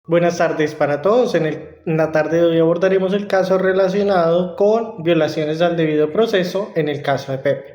Buenas tardes para todos. En la tarde de hoy abordaremos el caso relacionado con violaciones al debido proceso en el caso de Pepe.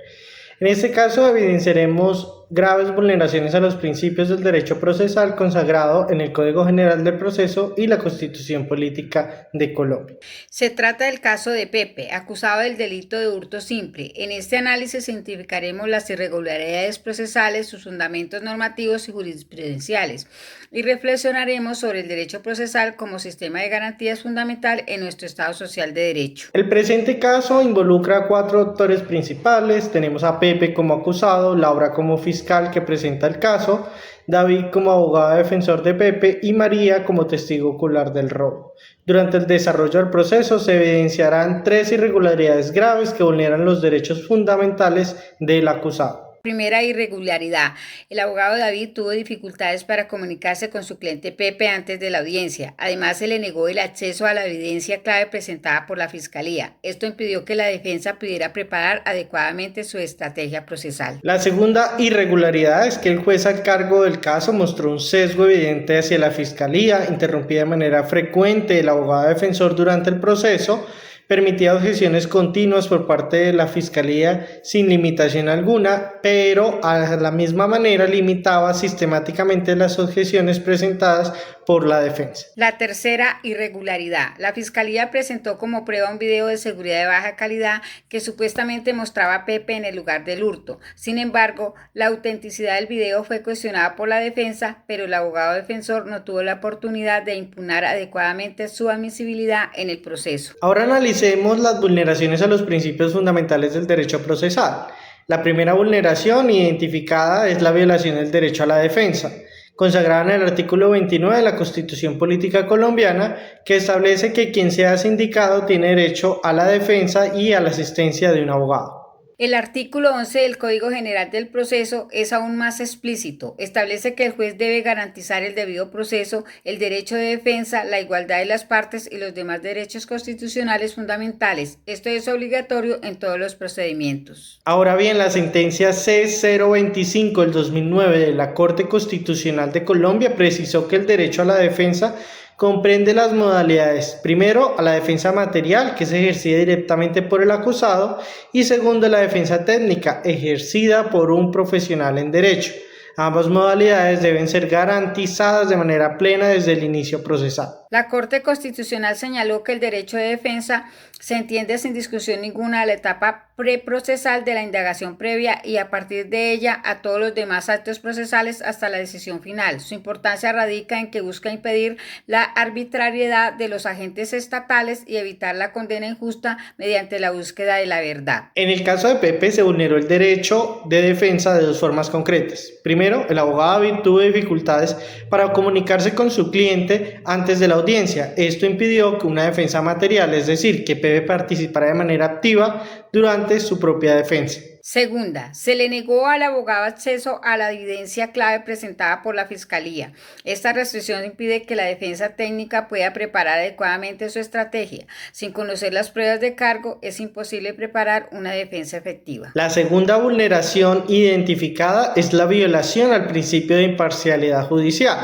En este caso evidenciaremos graves vulneraciones a los principios del derecho procesal consagrado en el Código General del Proceso y la Constitución Política de Colombia. Se trata del caso de Pepe, acusado del delito de hurto simple. En este análisis identificaremos las irregularidades procesales, sus fundamentos normativos y jurisprudenciales, y reflexionaremos sobre el derecho procesal como sistema de garantías fundamental en nuestro Estado social de derecho. El presente caso involucra a 4 actores principales. Tenemos a Pepe como acusado, Laura como fiscal que presenta el caso, David como abogado defensor de Pepe y María como testigo ocular del robo. Durante el desarrollo del proceso se evidenciarán 3 irregularidades graves que vulneran los derechos fundamentales del acusado. Primera irregularidad. El abogado David tuvo dificultades para comunicarse con su cliente Pepe antes de la audiencia. Además, se le negó el acceso a la evidencia clave presentada por la Fiscalía. Esto impidió que la defensa pudiera preparar adecuadamente su estrategia procesal. La segunda irregularidad es que el juez al cargo del caso mostró un sesgo evidente hacia la Fiscalía, interrumpía de manera frecuente el abogado defensor durante el proceso, permitía objeciones continuas por parte de la Fiscalía sin limitación alguna, pero a la misma manera limitaba sistemáticamente las objeciones presentadas por la defensa. La tercera irregularidad. La Fiscalía presentó como prueba un video de seguridad de baja calidad que supuestamente mostraba a Pepe en el lugar del hurto. Sin embargo, la autenticidad del video fue cuestionada por la defensa, pero el abogado defensor no tuvo la oportunidad de impugnar adecuadamente su admisibilidad en el proceso. Ahora analicemos las vulneraciones a los principios fundamentales del derecho procesal. La primera vulneración identificada es la violación del derecho a la defensa, consagrada en el artículo 29 de la Constitución Política Colombiana, que establece que quien sea sindicado tiene derecho a la defensa y a la asistencia de un abogado. El artículo 11 del Código General del Proceso es aún más explícito. Establece que el juez debe garantizar el debido proceso, el derecho de defensa, la igualdad de las partes y los demás derechos constitucionales fundamentales. Esto es obligatorio en todos los procedimientos. Ahora bien, la sentencia C-025 del 2009 de la Corte Constitucional de Colombia precisó que el derecho a la defensa comprende las modalidades, primero, a la defensa material, que es ejercida directamente por el acusado, y segundo, la defensa técnica, ejercida por un profesional en derecho. Ambas modalidades deben ser garantizadas de manera plena desde el inicio procesal. La Corte Constitucional señaló que el derecho de defensa se entiende sin discusión ninguna a la etapa preprocesal de la indagación previa y a partir de ella a todos los demás actos procesales hasta la decisión final. Su importancia radica en que busca impedir la arbitrariedad de los agentes estatales y evitar la condena injusta mediante la búsqueda de la verdad. En el caso de Pepe se vulneró el derecho de defensa de 2 formas concretas. Primero, el abogado David tuvo dificultades para comunicarse con su cliente antes de la audiencia. Esto impidió que una defensa material, es decir, que Pepe participara de manera activa durante su propia defensa. Segunda, se le negó al abogado acceso a la evidencia clave presentada por la Fiscalía. Esta restricción impide que la defensa técnica pueda preparar adecuadamente su estrategia. Sin conocer las pruebas de cargo, es imposible preparar una defensa efectiva. La segunda vulneración identificada es la violación al principio de imparcialidad judicial.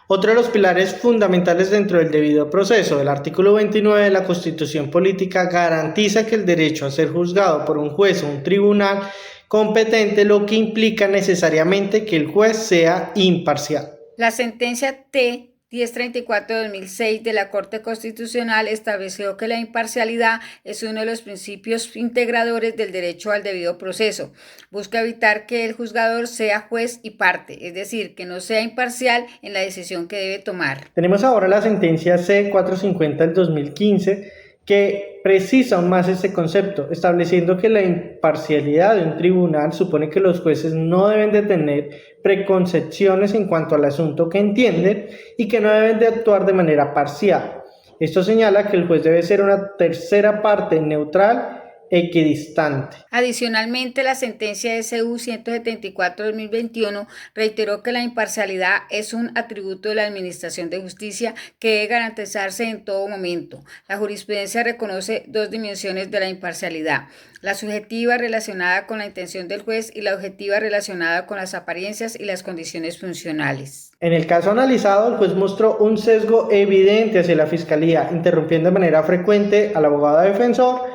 Otro de los pilares fundamentales dentro del debido proceso, el artículo 29 de la Constitución Política garantiza que el derecho a ser juzgado por un juez o un tribunal competente, lo que implica necesariamente que el juez sea imparcial. La sentencia T 1034 de 2006 de la Corte Constitucional estableció que la imparcialidad es uno de los principios integradores del derecho al debido proceso. Busca evitar que el juzgador sea juez y parte, es decir, que no sea imparcial en la decisión que debe tomar. Tenemos ahora la sentencia C-450 del 2015 que precisa aún más este concepto, estableciendo que la imparcialidad de un tribunal supone que los jueces no deben de tener preconcepciones en cuanto al asunto que entienden y que no deben de actuar de manera parcial. Esto señala que el juez debe ser una tercera parte neutral equidistante. Adicionalmente, la sentencia SU 174/2021 reiteró que la imparcialidad es un atributo de la Administración de Justicia que debe garantizarse en todo momento. La jurisprudencia reconoce dos dimensiones de la imparcialidad: la subjetiva relacionada con la intención del juez y la objetiva relacionada con las apariencias y las condiciones funcionales. En el caso analizado, el juez mostró un sesgo evidente hacia la Fiscalía, interrumpiendo de manera frecuente al abogado defensor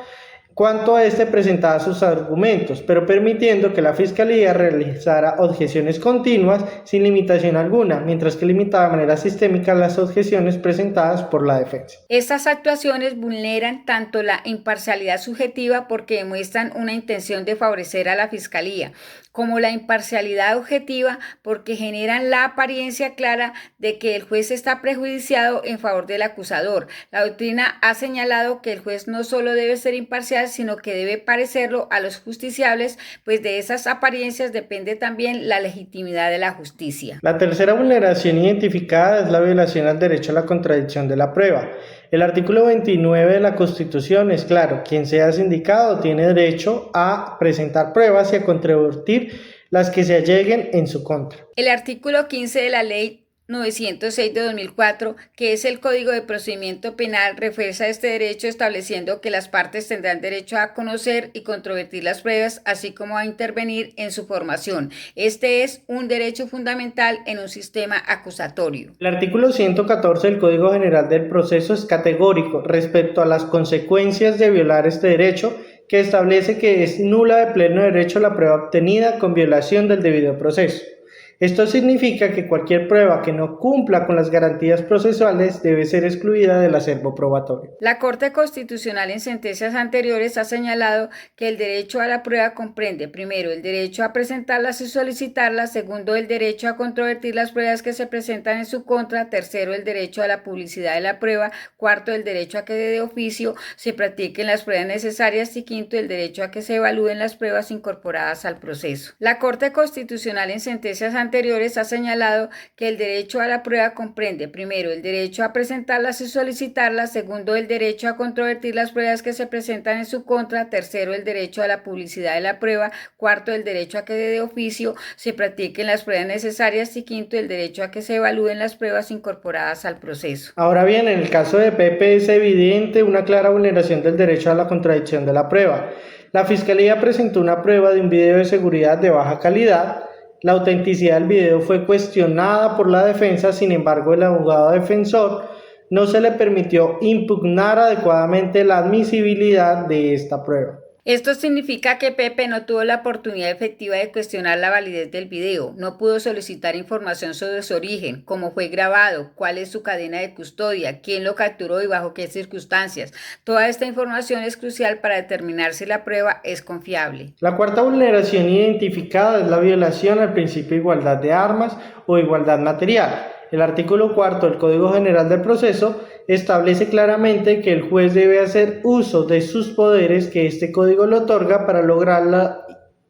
cuanto a este presentaba sus argumentos, pero permitiendo que la Fiscalía realizara objeciones continuas sin limitación alguna, mientras que limitaba de manera sistémica las objeciones presentadas por la defensa. Estas actuaciones vulneran tanto la imparcialidad subjetiva porque demuestran una intención de favorecer a la Fiscalía, como la imparcialidad objetiva porque generan la apariencia clara de que el juez está prejudiciado en favor del acusador. La doctrina ha señalado que el juez no solo debe ser imparcial, sino que debe parecerlo a los justiciables, pues de esas apariencias depende también la legitimidad de la justicia. La tercera vulneración identificada es la violación al derecho a la contradicción de la prueba. El artículo 29 de la Constitución es claro: quien sea sindicado tiene derecho a presentar pruebas y a controvertir las que se alleguen en su contra. El artículo 15 de la Ley 906 de 2004, que es el Código de Procedimiento Penal, refuerza este derecho estableciendo que las partes tendrán derecho a conocer y controvertir las pruebas, así como a intervenir en su formación. Este es un derecho fundamental en un sistema acusatorio. El artículo 114 del Código General del Proceso es categórico respecto a las consecuencias de violar este derecho, que establece que es nula de pleno derecho la prueba obtenida con violación del debido proceso. Esto significa que cualquier prueba que no cumpla con las garantías procesales debe ser excluida del acervo probatorio. La Corte Constitucional en sentencias anteriores ha señalado que el derecho a la prueba comprende, primero, el derecho a presentarlas y solicitarlas; segundo, el derecho a controvertir las pruebas que se presentan en su contra; tercero, el derecho a la publicidad de la prueba; cuarto, el derecho a que de oficio se practiquen las pruebas necesarias; y quinto, el derecho a que se evalúen las pruebas incorporadas al proceso. La Corte Constitucional en sentencias anteriores ha señalado que el derecho a la prueba comprende, primero, el derecho a presentarlas y solicitarlas; segundo, el derecho a controvertir las pruebas que se presentan en su contra; tercero, el derecho a la publicidad de la prueba; cuarto, el derecho a que de oficio se practiquen las pruebas necesarias; y quinto, el derecho a que se evalúen las pruebas incorporadas al proceso. Ahora bien, en el caso de Pepe es evidente una clara vulneración del derecho a la contradicción de la prueba. La Fiscalía presentó una prueba de un video de seguridad de baja calidad. La autenticidad del video fue cuestionada por la defensa; sin embargo, el abogado defensor no se le permitió impugnar adecuadamente la admisibilidad de esta prueba. Esto significa que Pepe no tuvo la oportunidad efectiva de cuestionar la validez del video, no pudo solicitar información sobre su origen, cómo fue grabado, cuál es su cadena de custodia, quién lo capturó y bajo qué circunstancias. Toda esta información es crucial para determinar si la prueba es confiable. La cuarta vulneración identificada es la violación al principio de igualdad de armas o igualdad material. El artículo 4 del Código General del Proceso establece claramente que el juez debe hacer uso de sus poderes que este código le otorga para lograr la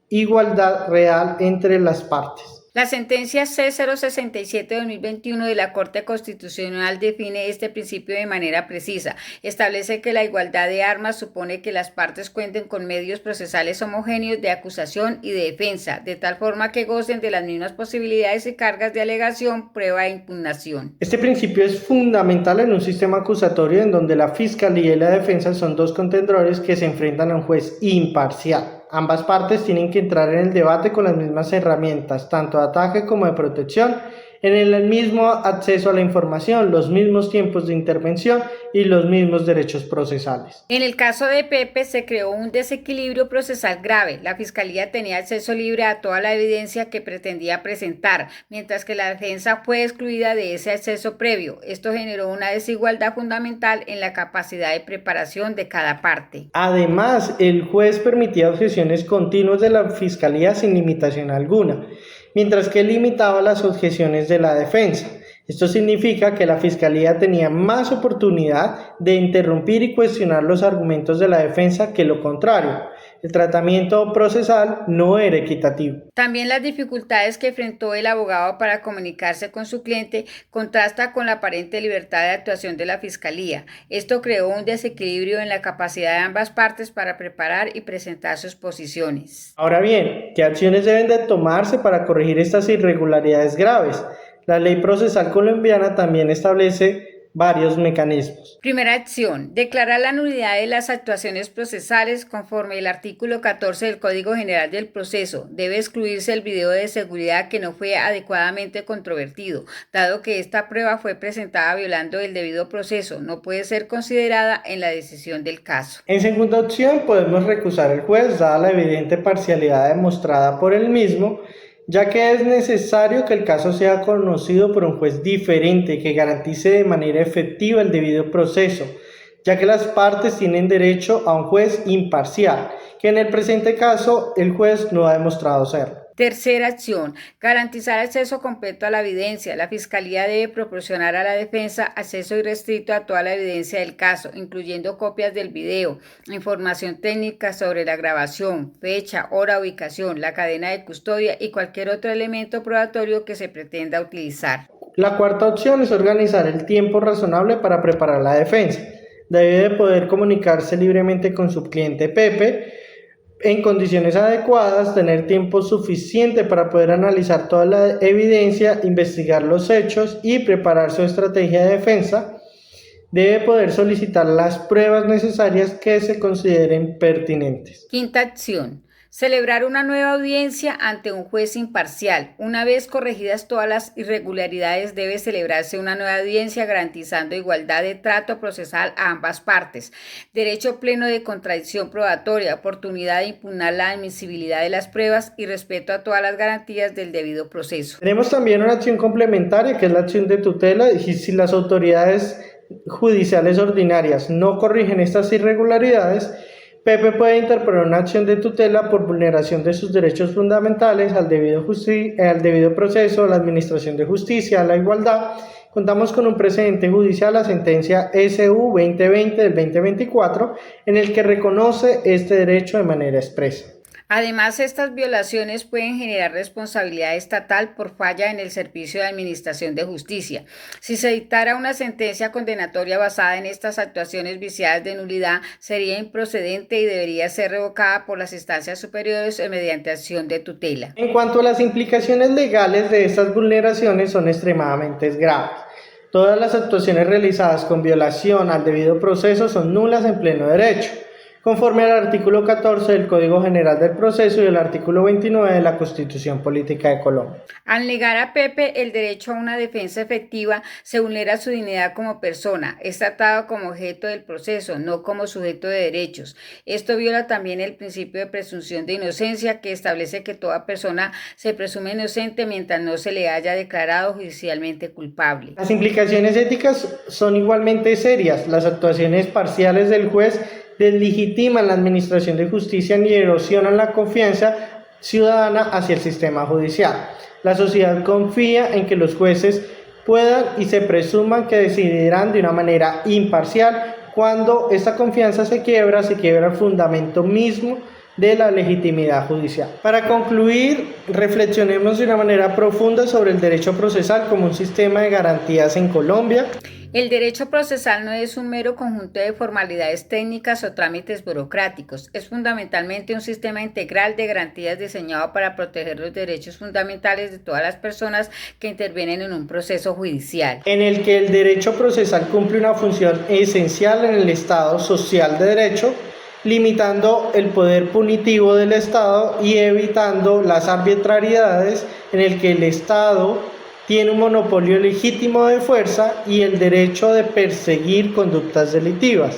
igualdad real entre las partes. La sentencia C067 de 2021 de la Corte Constitucional define este principio de manera precisa. Establece que la igualdad de armas supone que las partes cuenten con medios procesales homogéneos de acusación y de defensa, de tal forma que gocen de las mismas posibilidades y cargas de alegación, prueba e impugnación. Este principio es fundamental en un sistema acusatorio en donde la Fiscalía y la defensa son dos contendores que se enfrentan a un juez imparcial. Ambas partes tienen que entrar en el debate con las mismas herramientas, tanto de ataque como de protección, en el mismo acceso a la información, los mismos tiempos de intervención y los mismos derechos procesales. En el caso de Pepe se creó un desequilibrio procesal grave. La Fiscalía tenía acceso libre a toda la evidencia que pretendía presentar, mientras que la defensa fue excluida de ese acceso previo. Esto generó una desigualdad fundamental en la capacidad de preparación de cada parte. Además, el juez permitía objeciones continuas de la Fiscalía sin limitación alguna, mientras que limitaba las objeciones de la defensa. Esto significa que la Fiscalía tenía más oportunidad de interrumpir y cuestionar los argumentos de la defensa que lo contrario. El tratamiento procesal no era equitativo. También las dificultades que enfrentó el abogado para comunicarse con su cliente contrasta con la aparente libertad de actuación de la Fiscalía. Esto creó un desequilibrio en la capacidad de ambas partes para preparar y presentar sus posiciones. Ahora bien, ¿qué acciones deben de tomarse para corregir estas irregularidades graves? La ley procesal colombiana también establece varios mecanismos. Primera acción, declarar la nulidad de las actuaciones procesales conforme el artículo 14 del Código General del Proceso. Debe excluirse el video de seguridad que no fue adecuadamente controvertido, dado que esta prueba fue presentada violando el debido proceso. No puede ser considerada en la decisión del caso. En segunda opción, podemos recusar al juez, dada la evidente parcialidad demostrada por él mismo, ya que es necesario que el caso sea conocido por un juez diferente que garantice de manera efectiva el debido proceso, ya que las partes tienen derecho a un juez imparcial, que en el presente caso el juez no ha demostrado serlo. Tercera acción, garantizar acceso completo a la evidencia. La Fiscalía debe proporcionar a la defensa acceso irrestricto a toda la evidencia del caso, incluyendo copias del video, información técnica sobre la grabación, fecha, hora, ubicación, la cadena de custodia y cualquier otro elemento probatorio que se pretenda utilizar. La cuarta opción es organizar el tiempo razonable para preparar la defensa. Debe de poder comunicarse libremente con su cliente Pepe en condiciones adecuadas, tener tiempo suficiente para poder analizar toda la evidencia, investigar los hechos y preparar su estrategia de defensa. Debe poder solicitar las pruebas necesarias que se consideren pertinentes. Quinta acción. Celebrar una nueva audiencia ante un juez imparcial. Una vez corregidas todas las irregularidades, debe celebrarse una nueva audiencia garantizando igualdad de trato procesal a ambas partes, derecho pleno de contradicción probatoria, oportunidad de impugnar la admisibilidad de las pruebas y respeto a todas las garantías del debido proceso. Tenemos también una acción complementaria que es la acción de tutela, y si las autoridades judiciales ordinarias no corrigen estas irregularidades, Pepe puede interponer una acción de tutela por vulneración de sus derechos fundamentales al debido proceso, a la administración de justicia, a la igualdad. Contamos con un precedente judicial, la sentencia SU 2020 del 2024, en el que reconoce este derecho de manera expresa. Además, estas violaciones pueden generar responsabilidad estatal por falla en el servicio de administración de justicia. Si se dictara una sentencia condenatoria basada en estas actuaciones viciadas de nulidad, sería improcedente y debería ser revocada por las instancias superiores mediante acción de tutela. En cuanto a las implicaciones legales de estas vulneraciones, son extremadamente graves. Todas las actuaciones realizadas con violación al debido proceso son nulas en pleno derecho, conforme al artículo 14 del Código General del Proceso y el artículo 29 de la Constitución Política de Colombia. Al negar a Pepe el derecho a una defensa efectiva, se vulnera su dignidad como persona. Es tratado como objeto del proceso, no como sujeto de derechos. Esto viola también el principio de presunción de inocencia, que establece que toda persona se presume inocente mientras no se le haya declarado judicialmente culpable. Las implicaciones éticas son igualmente serias. Las actuaciones parciales del juez deslegitiman la administración de justicia y erosionan la confianza ciudadana hacia el sistema judicial. La sociedad confía en que los jueces puedan y se presuman que decidirán de una manera imparcial. Cuando esta confianza se quiebra el fundamento mismo de la legitimidad judicial. Para concluir, reflexionemos de una manera profunda sobre el derecho procesal como un sistema de garantías en Colombia. El derecho procesal no es un mero conjunto de formalidades técnicas o trámites burocráticos. Es fundamentalmente un sistema integral de garantías diseñado para proteger los derechos fundamentales de todas las personas que intervienen en un proceso judicial. En el que el derecho procesal cumple una función esencial en el Estado social de derecho, limitando el poder punitivo del Estado y evitando las arbitrariedades en el que el Estado tiene un monopolio legítimo de fuerza y el derecho de perseguir conductas delictivas.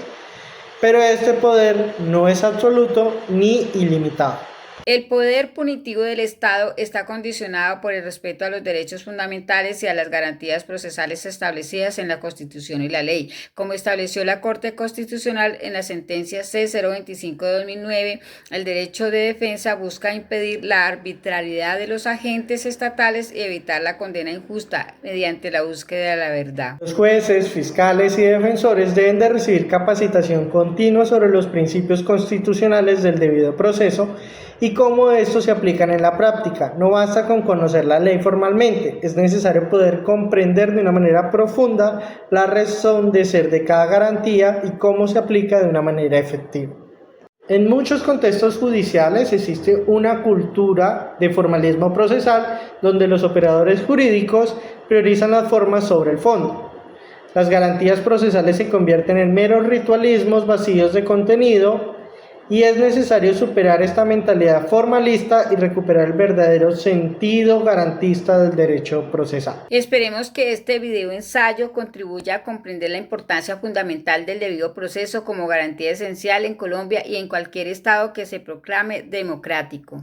Pero este poder no es absoluto ni ilimitado. El poder punitivo del Estado está condicionado por el respeto a los derechos fundamentales y a las garantías procesales establecidas en la Constitución y la ley, como estableció la Corte Constitucional en la sentencia C-025 de 2009. El derecho de defensa busca impedir la arbitrariedad de los agentes estatales y evitar la condena injusta mediante la búsqueda de la verdad. Los jueces, fiscales y defensores deben de recibir capacitación continua sobre los principios constitucionales del debido proceso y cómo estos se aplican en la práctica. No basta con conocer la ley formalmente, es necesario poder comprender de una manera profunda la razón de ser de cada garantía y cómo se aplica de una manera efectiva. En muchos contextos judiciales existe una cultura de formalismo procesal donde los operadores jurídicos priorizan las formas sobre el fondo. Las garantías procesales se convierten en meros ritualismos vacíos de contenido y es necesario superar esta mentalidad formalista y recuperar el verdadero sentido garantista del derecho procesal. Esperemos que este video ensayo contribuya a comprender la importancia fundamental del debido proceso como garantía esencial en Colombia y en cualquier estado que se proclame democrático.